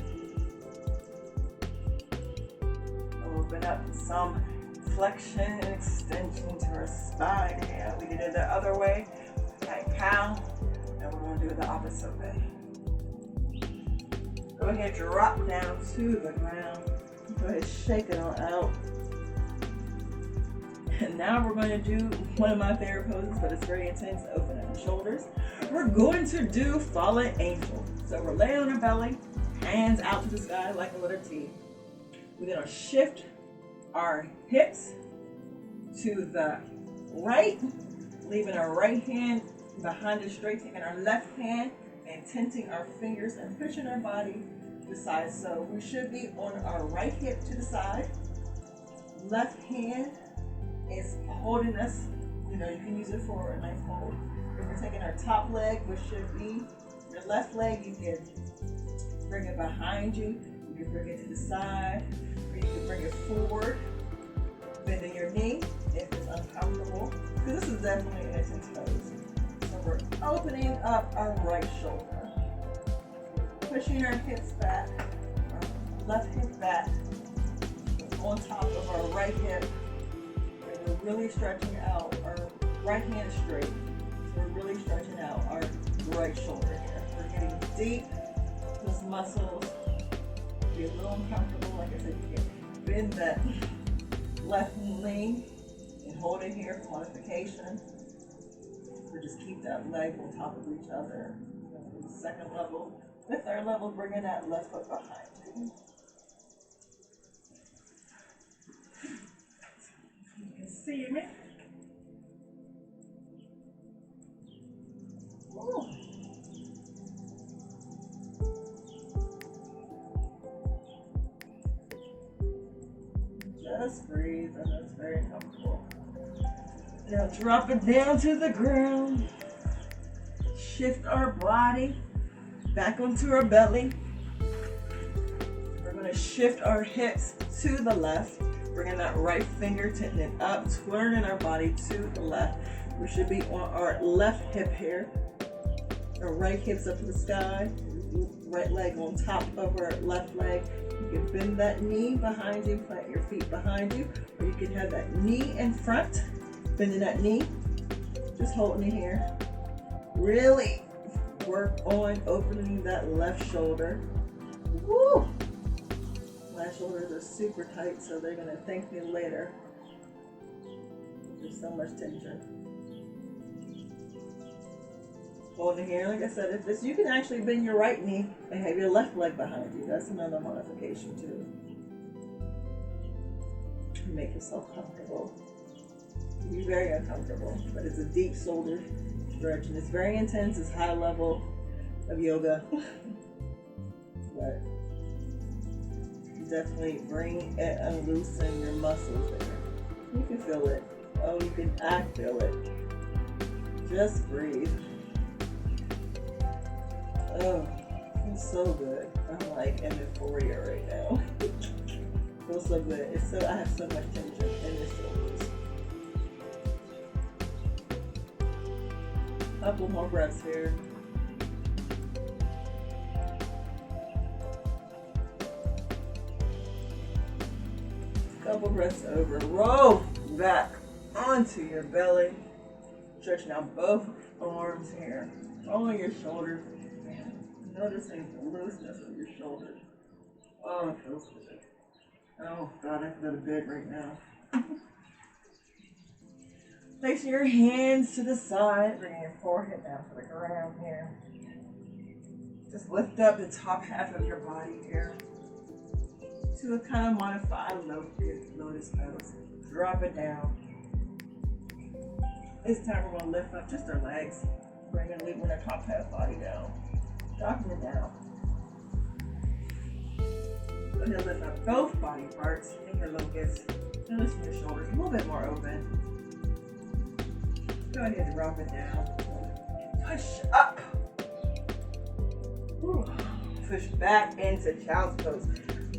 Open up some flexion and extension to our spine. Yeah, we did it the other way. Cat cow. And we're going to do it the opposite way. Go ahead, drop down to the ground. Go ahead, shake it on out. And now we're going to do one of my favorite poses, but it's very intense. Open up the shoulders. We're going to do fallen angel. So we're laying on our belly, hands out to the sky like a letter T. We're going to shift our hips to the right, leaving our right hand behind us straight, taking our left hand and tenting our fingers and pushing our body to the side. So we should be on our right hip to the side. Left hand is holding us. You know, you can use it for a nice hold. If we're taking our top leg, which should be your left leg, you can bring it behind you. You can bring it to the side, or you can bring it forward, bending your knee if it's uncomfortable. Because this is definitely an intense pose. So we're opening up our right shoulder, pushing our hips back, our left hip back, on top of our right hip. And we're really stretching out. Our right hand is straight. So we're really stretching out our right shoulder here. We're getting deep. Those muscles be a little uncomfortable. Like I said, you can bend that left knee and hold it here for modification. Or just keep that leg on top of each other. Second level. The third level, bringing that left foot behind you. You can see me. Ooh. Just breathe, and that's very comfortable. Now drop it down to the ground. Shift our body back onto our belly. We're going to shift our hips to the left. Bringing that right finger, tenting it up, turning our body to the left. We should be on our left hip here. Our right hip's up to the sky. Right leg on top of our left leg. You can bend that knee behind you, plant your feet behind you, or you can have that knee in front, bending that knee, just holding it here. Really work on opening that left shoulder. Woo! My shoulders are super tight, so they're gonna thank me later. There's so much tension. Holding here, like I said, if this, you can actually bend your right knee and have your left leg behind you. That's another modification too. Make yourself comfortable. You'll be very uncomfortable, but it's a deep shoulder stretch, and it's very intense. It's high level of yoga, but definitely bring it and loosen your muscles there. You can feel it. Oh, you can. I feel it. Just breathe. Oh, it's so good. I'm like in euphoria right now. Feels so good. It's so, I have so much tension in this shoulders. Couple more breaths here. Couple breaths over. Roll back onto your belly. Stretching out both arms here. Rolling your shoulders. Noticing the looseness of your shoulders. Oh, it feels good. Oh, God, I can go to bed right now. Placing your hands to the side, bringing your forehead down to the ground here. Just lift up the top half of your body here to a kind of modified lotus pose. Drop it down. This time we're going to lift up just our legs. We're going to leave our top half body down. Dropping it down. Go ahead and lift up both body parts. Finger locust. Notice your shoulders a little bit more open. Go ahead and drop it down. Push up. Ooh. Push back into child's pose.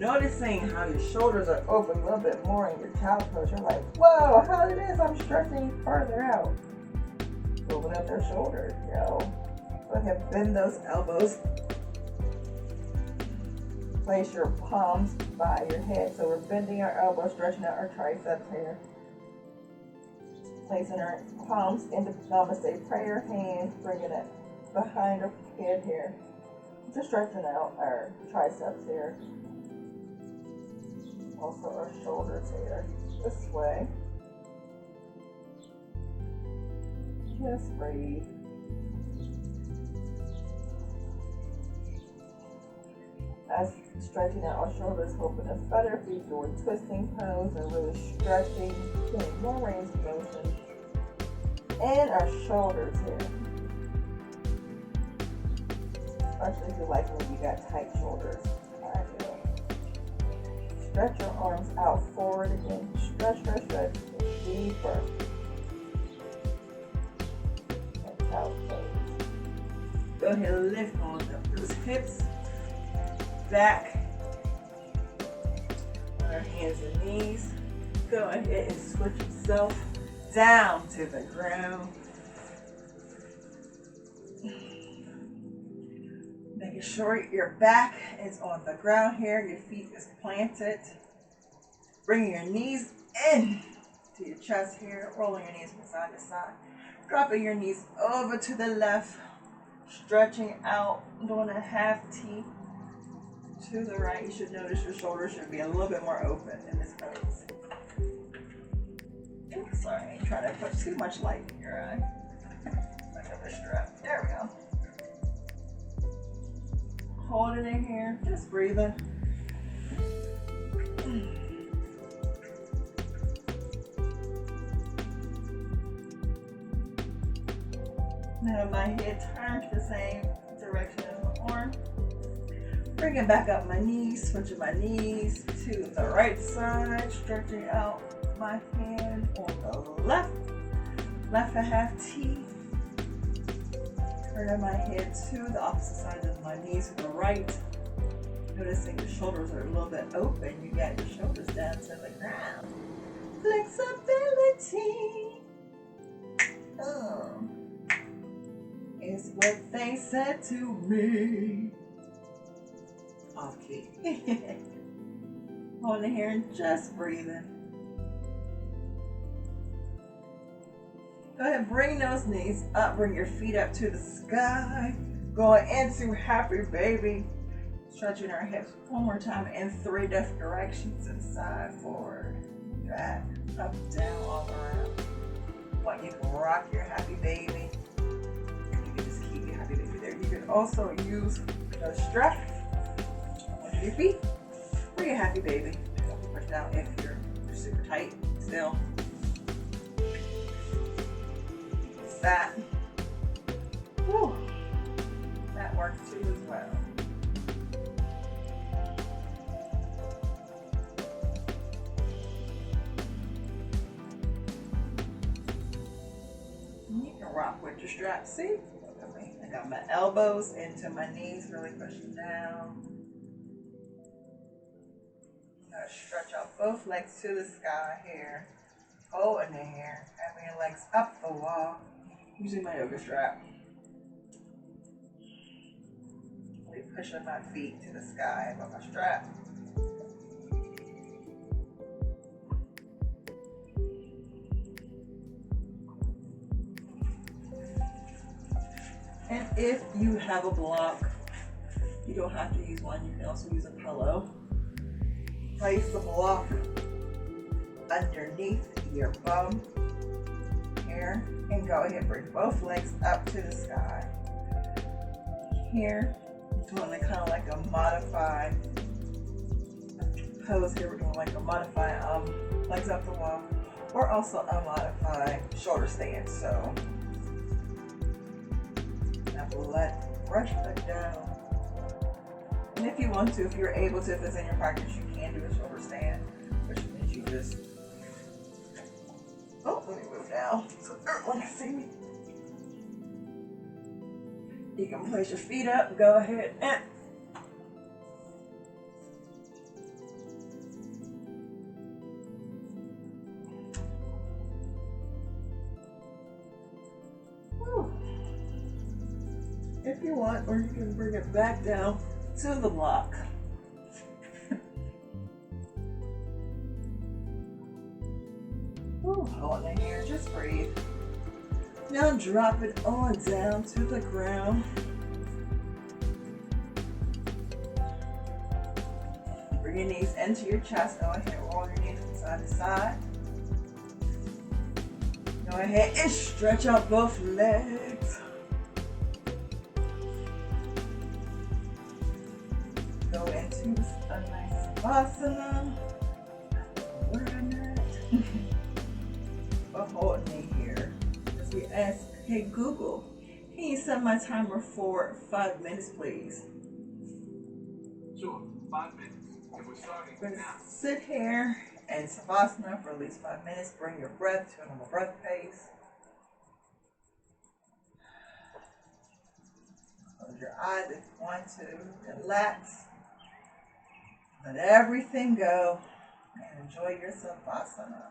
Noticing how your shoulders are open a little bit more in your child pose. You're like, whoa, how it is I'm stretching further out. Open up their shoulders, yo. Go ahead, bend those elbows. Place your palms by your head. So we're bending our elbows, stretching out our triceps here. Placing our palms into Namaste prayer hands, bringing it behind our head here. Just stretching out our triceps here. Also our shoulders here. This way. Just breathe. As stretching out our shoulders, hoping to feather feet doing twisting pose and really stretching, getting more range of motion. And our shoulders here. Especially if you like when you got tight shoulders. I do. Stretch your arms out forward again. Stretch, stretch, stretch. Deeper. And child pose. Go ahead and lift on up those hips. Back on our hands and knees. Go ahead and switch yourself down to the ground. Making sure your back is on the ground here, your feet is planted. Bringing your knees in to your chest here, rolling your knees from side to side. Dropping your knees over to the left, stretching out, doing a half T. To the right, you should notice your shoulders should be a little bit more open in this pose. Oops, sorry, I'm trying to put too much light in your eye. Another strap. There we go. Hold it in here, just breathing. Now my head turns the same direction as my arm. Bringing back up my knees, switching my knees to the right side, stretching out my hand on the left, left a half T. Turning my head to the opposite side of my knees to the right. Noticing your shoulders are a little bit open. You got your shoulders down to the ground. Flexibility. Is what they said to me. Off key. Holding here and just breathing. Go ahead, bring those knees up, bring your feet up to the sky. Going into happy baby. Stretching our hips one more time in 3 different directions. Inside, forward, back, up, down, all around. Want you can rock your happy baby. You can just keep your happy baby there. You can also use the strap under your feet for your happy baby. Don't push down if you're super tight still. That. Whew. That works too as well. You can rock with your strap. See? Look at me. I got my elbows into my knees, really pushing down. I'm gonna stretch out both legs to the sky here. Holding it here. Having your legs up the wall. Using my yoga strap. Really pushing my feet to the sky above my strap. And if you have a block, you don't have to use one. You can also use a pillow. Place the block underneath your bum here. And go ahead and bring both legs up to the sky. Here, doing kind of like a modified pose here. We're doing like a modified legs up the wall, or also a modified shoulder stand. So, now brush that down. And if you want to, if you're able to, if it's in your practice, you can do a shoulder stand, which means you just. Oh, let me move down so everyone can see me. You can place your feet up. Go ahead and if you want, or you can bring it back down to the block. Ooh, hold it here, just breathe. Now drop it on down to the ground. Bring your knees into your chest. Go ahead, roll your knees from side to side. Go ahead and stretch out both legs. Go into a nice savasana. Where I'm at. But hold me here. As we ask, hey Google, can you set my timer for 5 minutes, please? Sure, 5 minutes. And we're starting now. Sit here in savasana for at least 5 minutes. Bring your breath to a normal breath pace. Close your eyes if you want to. Relax. Let everything go. And enjoy your savasana.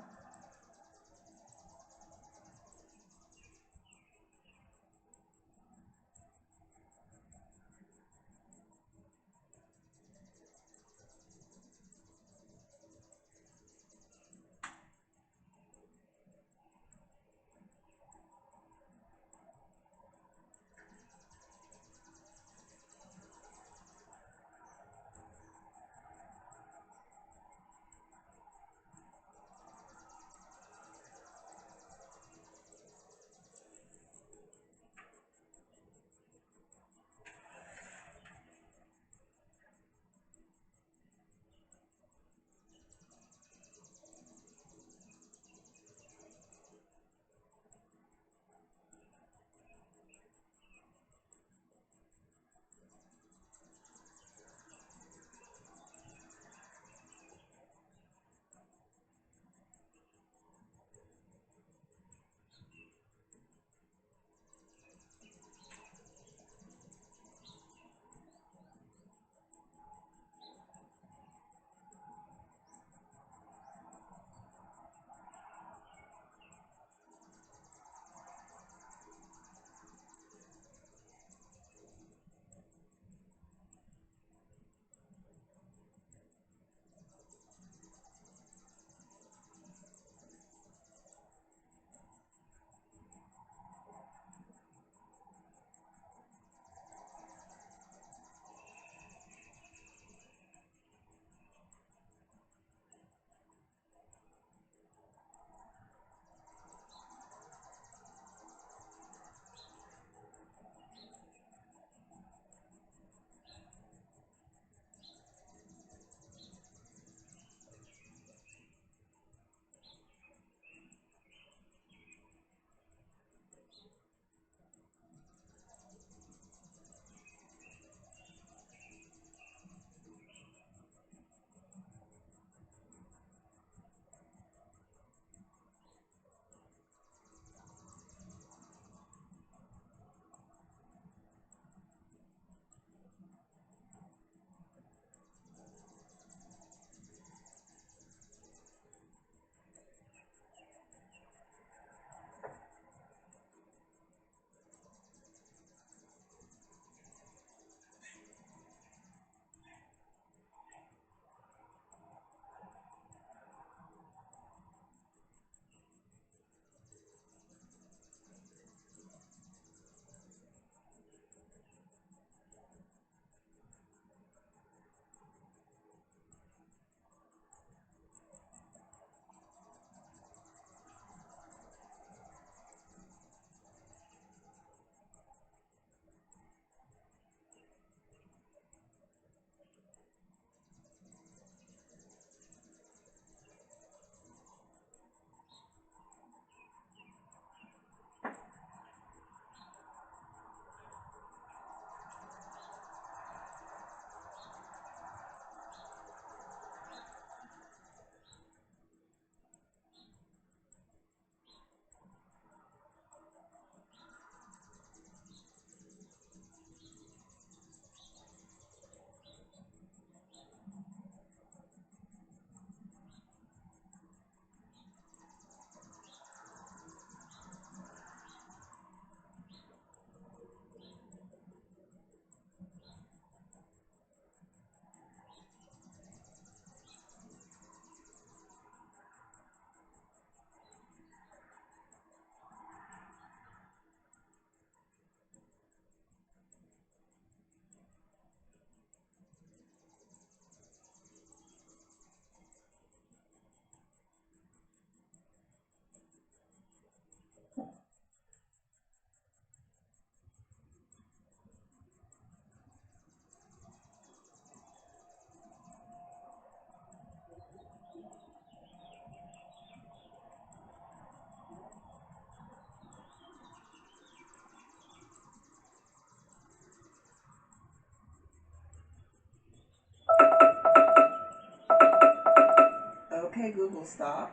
Hey Google, stop.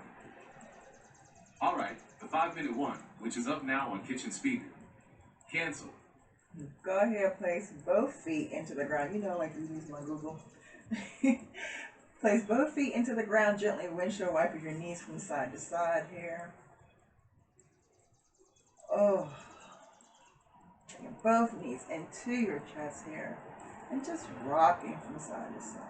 All right, the 5-minute one, which is up now on kitchen speaker. Cancel. Go ahead, place both feet into the ground. You know I like to use my Google. Place both feet into the ground gently, windshield wiper your knees from side to side here. Oh. Taking both knees into your chest here. And just rocking from side to side.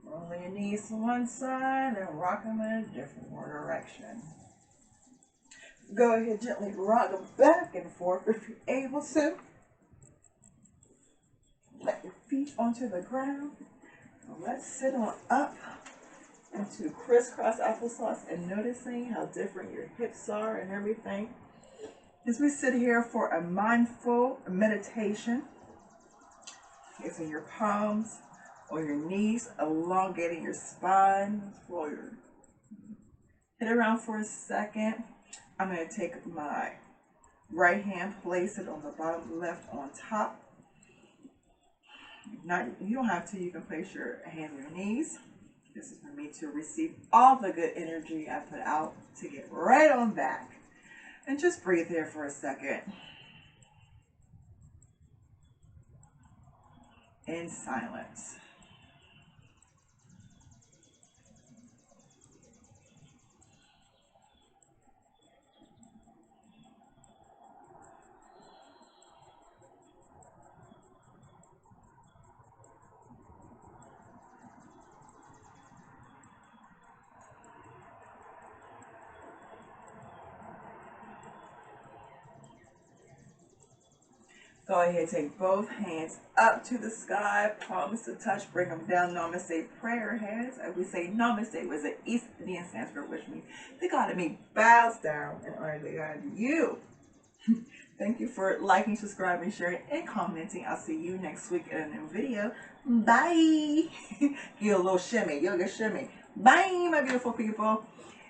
Rolling your knees to one side and rock them in a different direction. Go ahead, gently rock them back and forth if you're able to. Let your feet onto the ground. Now let's sit on up into crisscross applesauce and noticing how different your hips are and everything. As we sit here for a mindful meditation, placing your palms on your knees, elongating your spine, roll your head around for a second. I'm going to take my right hand, place it on the bottom left on top. You don't have to, you can place your hands on your knees. This is for me to receive all the good energy I put out to get right on back. And just breathe there for a second. In silence. Go ahead, take both hands up to the sky, palms to touch, bring them down. Namaste prayer hands. And we say namaste was an East Indian Sanskrit, which means the God of me bows down and honor the God of you. Thank you for liking, subscribing, sharing, and commenting. I'll see you next week in a new video. Bye. Give a little shimmy, yoga shimmy. Bye, my beautiful people.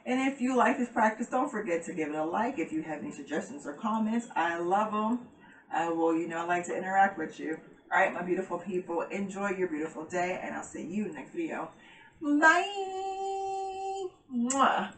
And if you like this practice, don't forget to give it a like. If you have any suggestions or comments, I love them. I like to interact with you. All right, my beautiful people, enjoy your beautiful day, and I'll see you next video. Bye. Mwah.